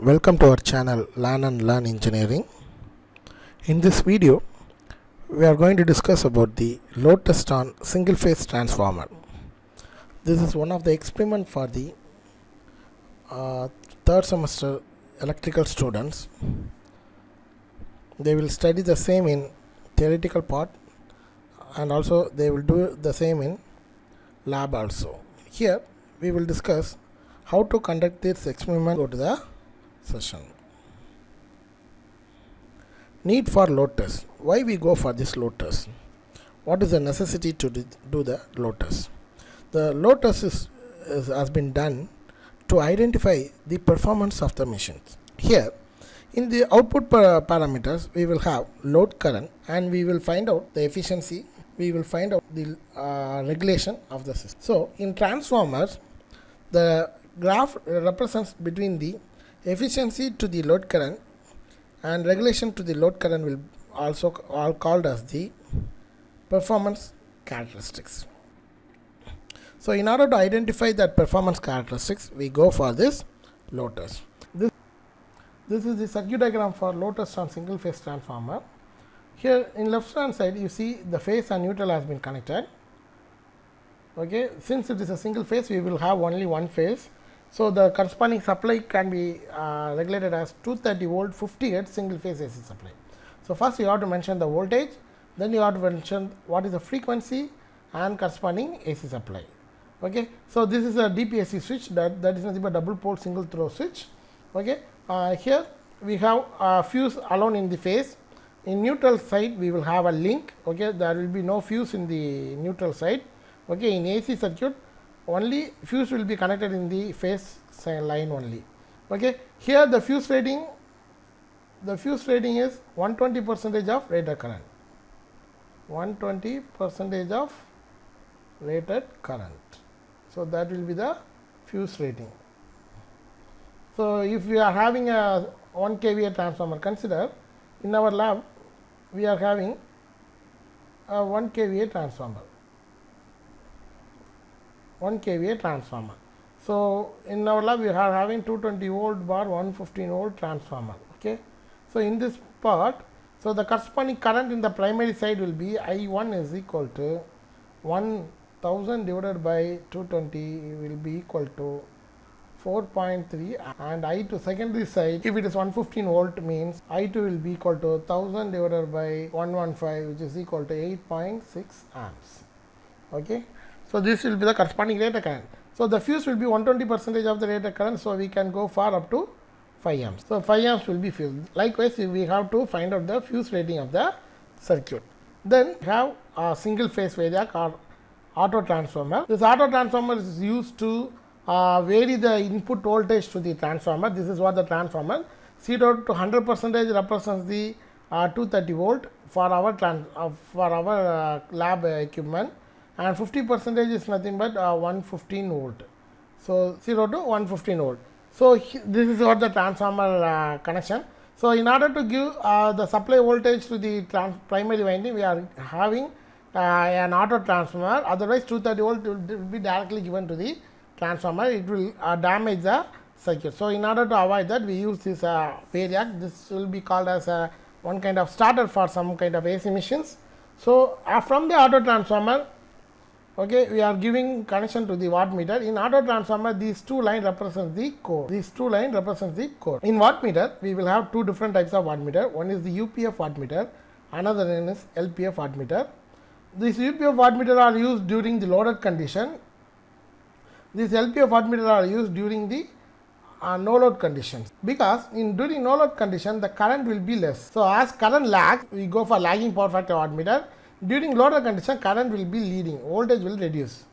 Welcome to our channel Learn and Learn Engineering. In this video, we are going to discuss about the load test on single phase transformer. This is one of the experiment for the third semester electrical students. They will study the same in theoretical part and also they will do the same in lab also. Here we will discuss how to conduct this experiment. Go to the session. Need for load test. Why we go for this load test? What is the necessity to do the load test? The load test has been done to identify the performance of the machines. Here in the output parameters we will have load current and we will find out the efficiency, we will find out the regulation of the system. So in transformers the graph represents between the efficiency to the load current and regulation to the load current will also all called as the performance characteristics. So in order to identify that performance characteristics, we go for this load test. This is the circuit diagram for load test on single phase transformer. Here in left hand side you see the phase and neutral has been connected. Okay, since it is a single phase we will have only one phase. So the corresponding supply can be regulated as 230 volt 50 Hz single phase AC supply. So first you have to mention the voltage, then you have to mention what is the frequency and corresponding AC supply. Okay, so this is a DPAC switch that is nothing but double pole single throw switch. Okay, here we have a fuse alone in the phase. In neutral side we will have a link. Okay, there will be no fuse in the neutral side. Okay, in AC circuit only fuse will be connected in the phase line only. Okay, here the fuse rating is 120% of rated current. 120% of rated current. So that will be the fuse rating. So if we are having a 1 kVA transformer, consider in our lab we are having a 1 kVA transformer. 1 kVA transformer. So in our lab we are having 220 volt bar 115 volt transformer. Okay. So in this part, so the corresponding current in the primary side will be I1 is equal to 1000 divided by 220 will be equal to 4.3, and I to secondary side, if it is 115 volt means I2 will be equal to 1000 divided by 115 which is equal to 8.6 amps. Okay. So this will be the corresponding rated current. So the fuse will be 120% of the rated current, so we can go far up to 5 amps. So 5 amps will be fuse. Likewise, we have to find out the fuse rating of the circuit. Then we have a single phase variac or auto transformer. This auto transformer is used to vary the input voltage to the transformer. This is what the transformer 0 to 100% represents the 230 volt for our lab equipment, and 50% is nothing but 115 volt. So 0 to 115 volt. So this is what the transformer connection. So in order to give the supply voltage to the primary winding, we are having an auto transformer. Otherwise 230 volt will be directly given to the transformer. It will damage the circuit. So in order to avoid that, we use this variac. This will be called as one kind of starter for some kind of AC machines. So from the auto transformer, okay, we are giving connection to the wattmeter. In auto transformer, these two lines represent the core. These two lines represent the core. In wattmeter, we will have two different types of wattmeter. One is the UPF wattmeter, another one is LPF wattmeter. These UPF wattmeter are used during the loaded condition. These LPF wattmeter are used during the no load conditions, because during no load condition the current will be less. So as current lags, we go for lagging power factor wattmeter. During loaded condition, current will be leading, voltage will reduce.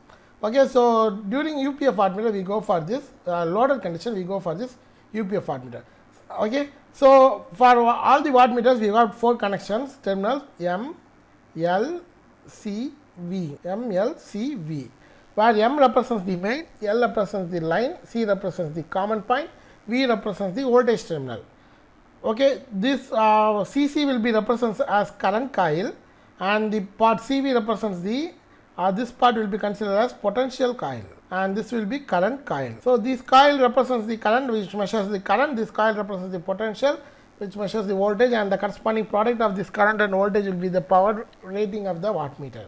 Okay, so during UPF wattmeter we go for this loaded condition, we go for this UPF wattmeter. Okay, so for all the wattmeters we have 4 connections, terminals M, L, C, V, M, L, C, V, where M represents the main, L represents the line, C represents the common point, V represents the voltage terminal. Okay, this CC will be represented as current coil, and the part CV represents the this part will be considered as potential coil. and this will be current coil. So, this coil represents the current which measures the current, this coil represents the potential which measures the voltage, and the corresponding product of this current and voltage will be the power rating of the wattmeter.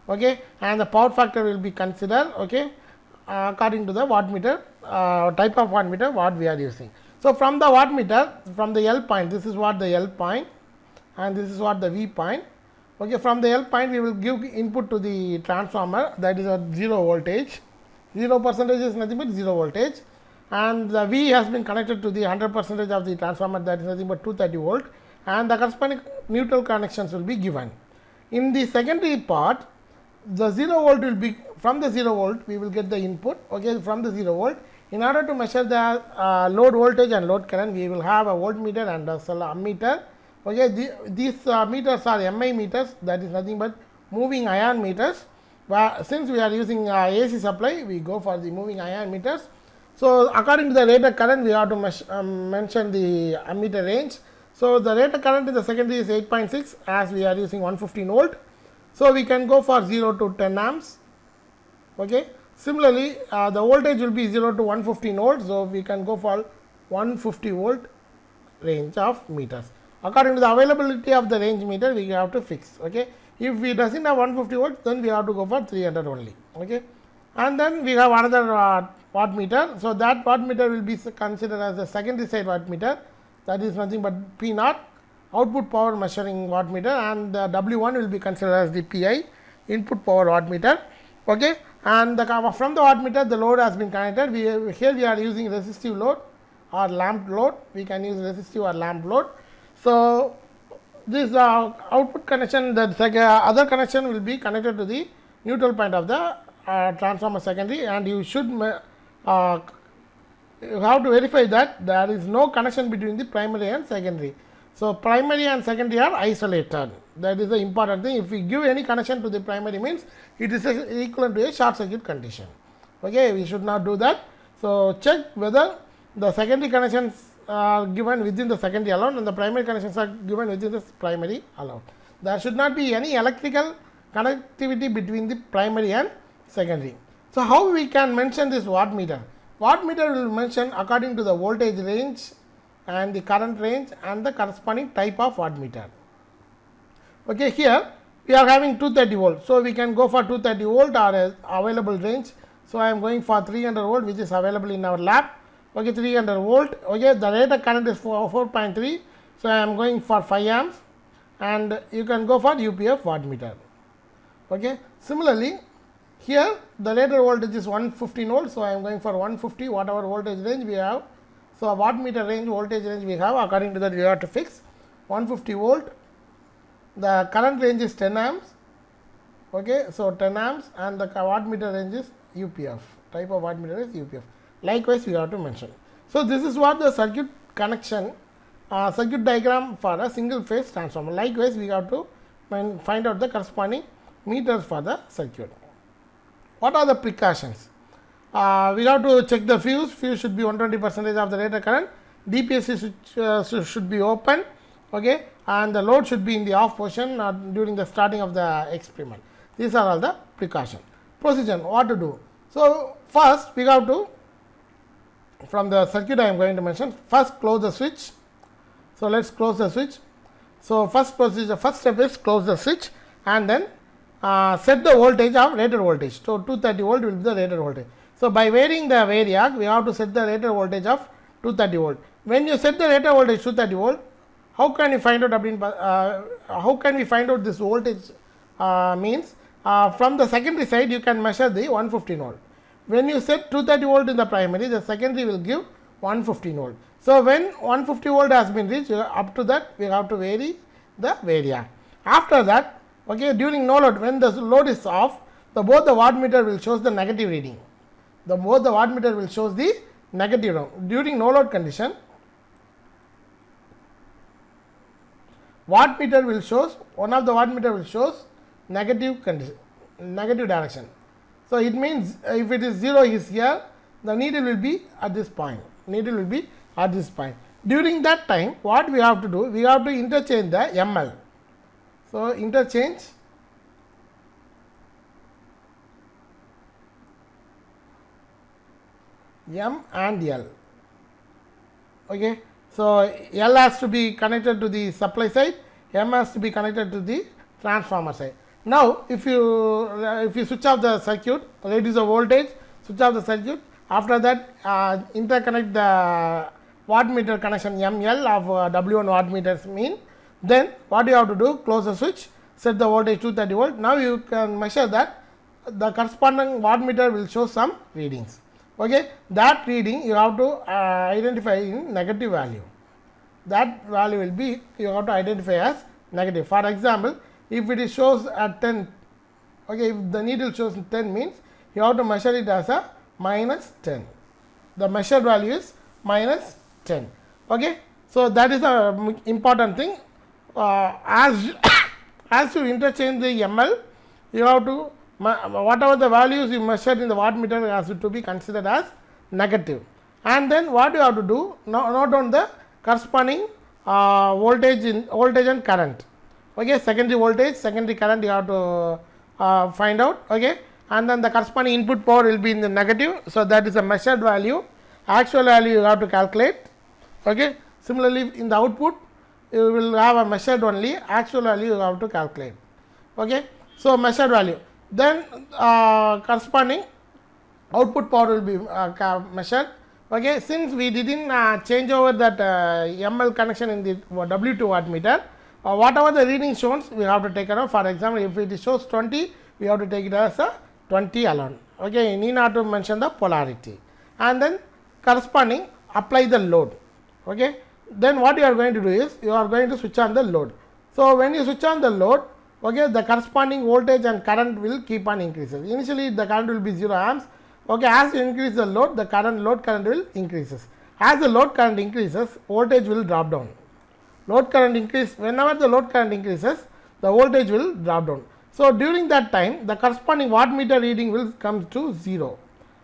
Okay, and the power factor will be considered, okay, according to the wattmeter type of wattmeter what we are using. So, from the wattmeter, from the L point, this is what the L point and this is what the V point. Okay, from the L point we will give input to the transformer, that is a 0 voltage. 0% is nothing but 0 voltage, and the V has been connected to the 100% of the transformer, that is nothing but 230 volt, and the corresponding neutral connections will be given. In the secondary part, the 0 volt will be, from the 0 volt we will get the input, okay, from the 0 volt. In order to measure the load voltage and load current, we will have a voltmeter and a ammeter. Okay, these meters are MI meters, that is nothing but moving ion meters. But since we are using AC supply, we go for the moving ion meters. So, according to the rated current, we have to mention the ammeter range. So, the rated current in the secondary is 8.6, as we are using 115 volt. So, we can go for 0 to 10 amps. Okay. Similarly, the voltage will be 0 to 115 volts. So, we can go for 150 volt range of meters. According to the availability of the range meter, we have to fix. Okay. If we doesn't have 150 volts, then we have to go for 300 only. Okay. And then we have another wattmeter. So, that wattmeter will be considered as the secondary side wattmeter, that is nothing but P naught, output power measuring wattmeter, and the W1 will be considered as the PI, input power wattmeter. Okay. And from the wattmeter the load has been connected. Here we are using resistive load or lamp load, we can use resistive or lamp load. So, this output connection, the other connection will be connected to the neutral point of the transformer secondary, and you should you have to verify that there is no connection between the primary and secondary. So, primary and secondary are isolated, that is the important thing. If we give any connection to the primary, means it is equivalent to a short circuit condition. Okay, we should not do that. So, check whether the secondary connections are given within the secondary alone and the primary connections are given within the primary alone. There should not be any electrical connectivity between the primary and secondary. So, how we can mention this wattmeter? Wattmeter will mention according to the voltage range and the current range and the corresponding type of wattmeter. Okay, here we are having 230 volt. So, we can go for 230 volt or available range. So, I am going for 300 volt, which is available in our lab. Okay, 300 volt. Okay, the rated current is 4.3. So, I am going for 5 amps, and you can go for UPF wattmeter. Okay. Similarly, here the rated voltage is 115 volt. So, I am going for 150 whatever voltage range we have. So, wattmeter range, voltage range we have, according to that we have to fix 150 volt. The current range is 10 amps. Okay. So, 10 amps, and the wattmeter range is UPF, type of wattmeter is UPF. Likewise, we have to mention. So, this is what the circuit connection, circuit diagram for a single phase transformer. Likewise, we have to find out the corresponding meters for the circuit. What are the precautions? We have to check the fuse. Fuse should be 120% of the rated current. DPSC should be open. Okay, and the load should be in the off position during the starting of the experiment. These are all the precautions. Procedure, what to do? So, first we have to, from the circuit I am going to mention, first close the switch. So, let us close the switch. So, first step is close the switch and then set the voltage of rated voltage. So, 230 volt will be the rated voltage. So, by varying the variac, we have to set the rated voltage of 230 volt. When you set the rated voltage 230 volt, how can you find out this voltage? Means from the secondary side you can measure the 115 volt. When you set 230 volt in the primary, the secondary will give 115 volt. So, when 150 volt has been reached, up to that we have to vary the variac. After that, okay, during no load, when the load is off, both the wattmeter will show the negative reading. Both the wattmeter will show the negative reading. During no load condition, wattmeter will show, one of the wattmeter will show negative direction. So, it means if it is 0 is here, the needle will be at this point, During that time, what we have to do? We have to interchange the ML. So, interchange M and L. Okay, so L has to be connected to the supply side, M has to be connected to the transformer side. Now, if you switch off the circuit, reduce the voltage, switch off the circuit. After that, interconnect the wattmeter connection ML of W1 wattmeters mean. Then what you have to do? Close the switch, set the voltage 230 volt. Now you can measure that the corresponding wattmeter will show some readings. Okay, that reading you have to identify in negative value. That value will be, you have to identify as negative. For example, if it shows at 10, okay, if the needle shows 10 means you have to measure it as a minus 10. The measured value is minus 10. Okay, so that is a important thing. As as you interchange the ML, you have to whatever the values you measured in the wattmeter has to be considered as negative. And then what you have to do, note on the corresponding voltage and current. Okay, secondary voltage, secondary current you have to find out. Okay, and then the corresponding input power will be in the negative. So that is a measured value. Actual value you have to calculate. Okay, similarly in the output you will have a measured only, actual value you have to calculate. Okay, so measured value, then corresponding output power will be measured. Okay, since we didn't change over that ML connection in the W2 wattmeter, whatever the reading shows we have to take care of. For example, if it shows 20, we have to take it as a 20 alone. Okay, you need not to mention the polarity, and then corresponding apply the load. Okay, then what you are going to do is you are going to switch on the load. So when you switch on the load, okay, the corresponding voltage and current will keep on increases. Initially the current will be 0 amps. Okay, as you increase the load, the load current will increases. As the load current increases, voltage will drop down. Load current increase, whenever the load current increases, the voltage will drop down. So during that time, the corresponding wattmeter reading will come to 0.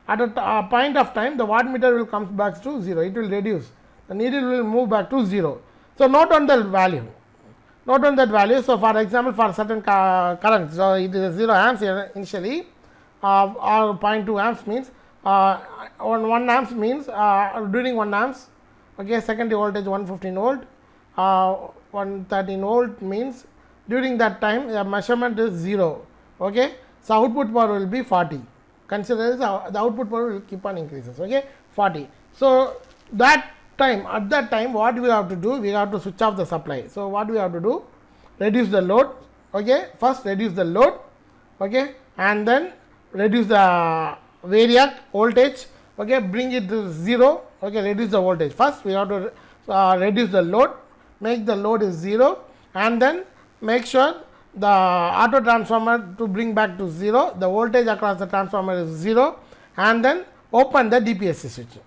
At a point of time, the wattmeter will come back to 0. It will reduce. The needle will move back to 0. So note on the value. Note on that value. So for example, for certain current, so it is 0 amps here initially, or 0.2 amps means 1 amps means during 1 amps. Okay, secondary voltage 115 volt, 113 volt means during that time the measurement is 0. Okay, so output power will be 40. Consider this, the output power will keep on increases. Okay, 40. So that time, at that time what we have to do, we have to switch off the supply. So what we have to do, reduce the load. Okay, first reduce the load. Okay, and then reduce the variac voltage. Okay, bring it to 0. Okay, reduce the voltage. First we have to reduce the load, make the load is 0, and then make sure the auto transformer to bring back to 0, the voltage across the transformer is 0, and then open the DPSC switch.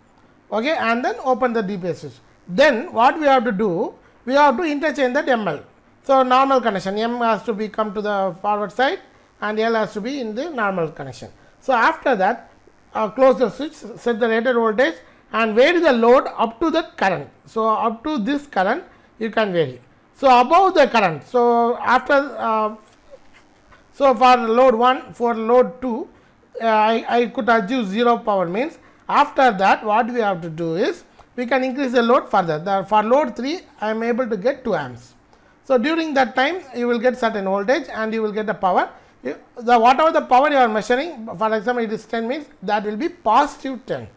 Okay, and then open the DPSC switch. Then what we have to do, we have to interchange that ML. So normal connection, M has to be come to the forward side and L has to be in the normal connection. So after that, close the switch, set the rated voltage and vary the load up to the current. So up to this current you can vary. So above the current, so after so for load 1, for load 2, I could achieve 0 power means. After that what we have to do is we can increase the load further. For load 3 I am able to get 2 amps. So during that time you will get certain voltage and you will get the power. Whatever the power you are measuring, for example it is 10 means that will be positive 10,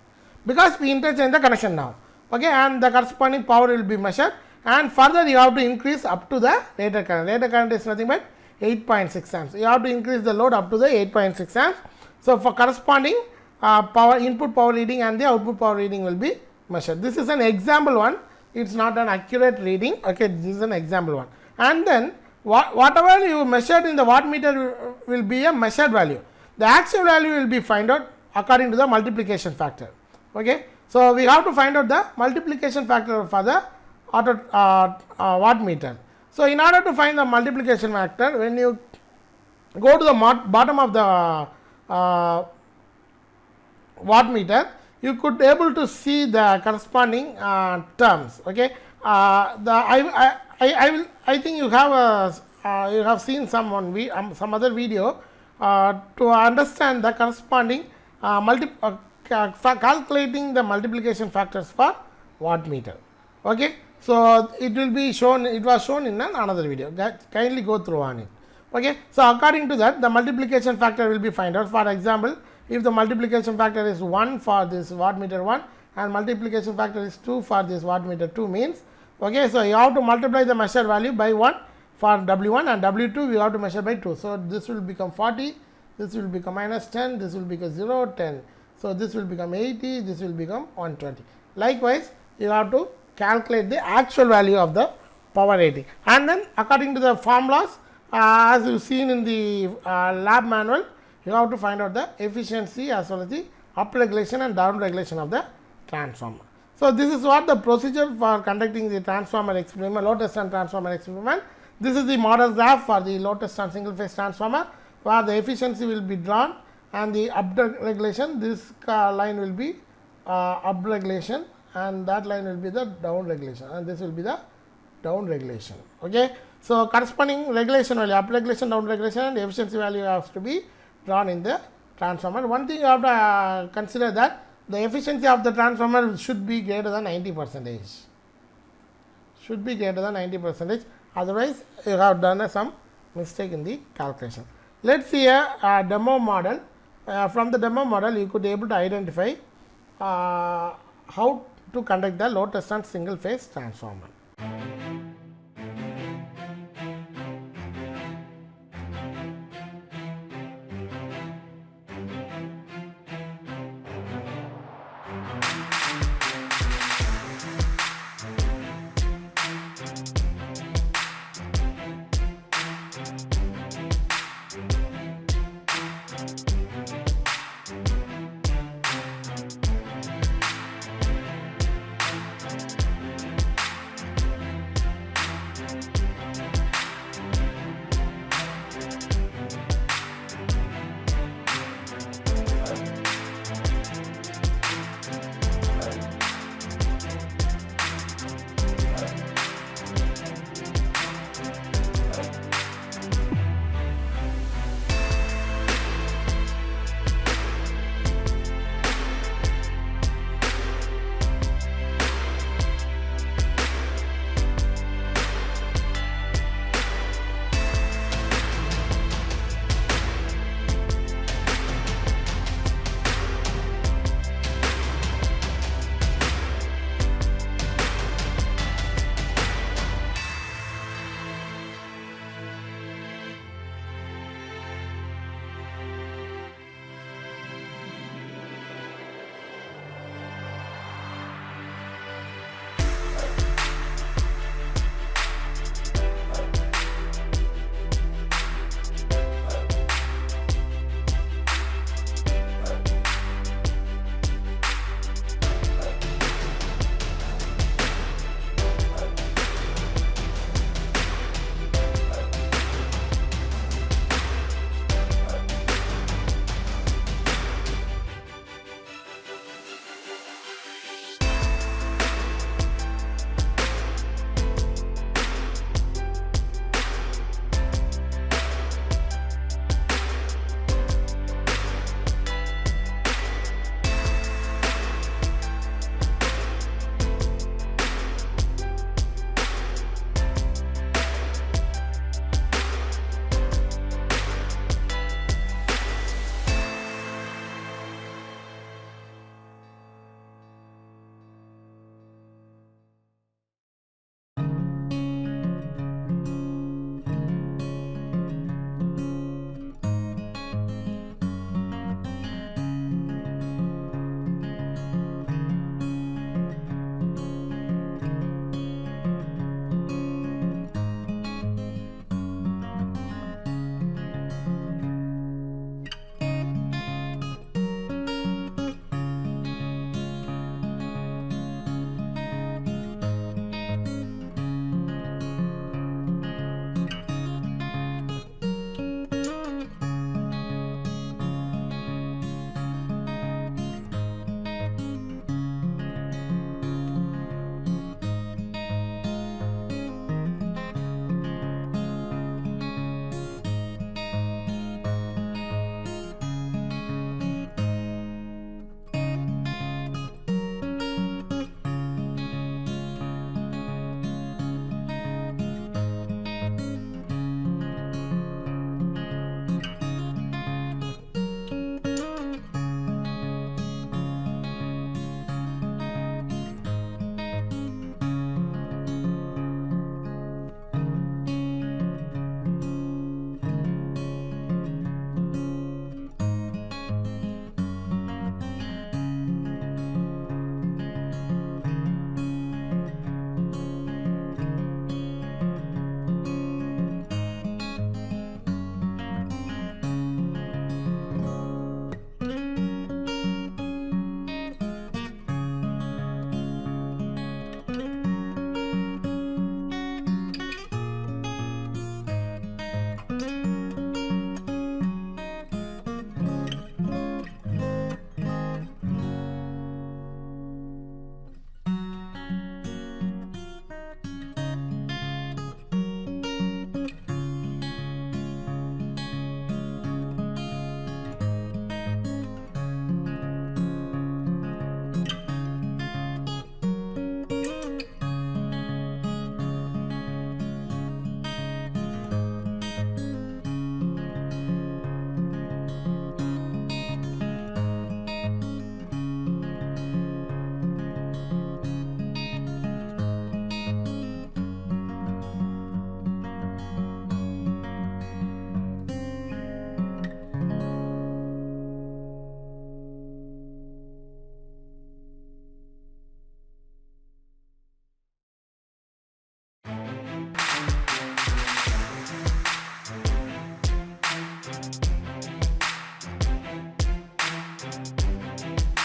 because we interchange the connection now. Okay, and the corresponding power will be measured, and further you have to increase up to the rated current. Rated current is nothing but 8.6 amps. You have to increase the load up to the 8.6 amps. So for corresponding power, input power reading and the output power reading will be measured. This is an example one, it is not an accurate reading. Okay, this is an example one. And then whatever you measured in the wattmeter will be a measured value. The actual value will be find out according to the multiplication factor. Okay, so we have to find out the multiplication factor for the auto wattmeter. So in order to find the multiplication factor, when you go to the bottom of the wattmeter, you could able to see the corresponding terms. Okay, I think you have seen some other video to understand the corresponding calculating the multiplication factors for wattmeter. Okay. So, it will be shown, it was shown in another video, kindly go through on it. Okay. So, according to that, the multiplication factor will be find out. For example, if the multiplication factor is 1 for this wattmeter 1 and multiplication factor is 2 for this wattmeter 2 means, okay, so you have to multiply the measured value by 1 for W1 and W2 we have to measure by 2. So, this will become 40, this will become minus 10, this will become 0, 10. So, this will become 80, this will become 120. Likewise, you have to calculate the actual value of the power rating, and then according to the formulas as you seen in the lab manual, you have to find out the efficiency as well as the up regulation and down regulation of the transformer. So, this is what the procedure for conducting the transformer experiment, load test and transformer experiment. This is the model graph for the load test and single phase transformer, where the efficiency will be drawn and the up regulation, this line will be up regulation and that line will be the down regulation and this will be the down regulation. Okay. So, corresponding regulation value, up regulation, down regulation and efficiency value has to be drawn in the transformer. One thing you have to consider that the efficiency of the transformer should be greater than 90%, should be greater than 90%, otherwise you have done some mistake in the calculation. Let us see a demo model. From the demo model you could able to identify how to conduct the load test on single phase transformer.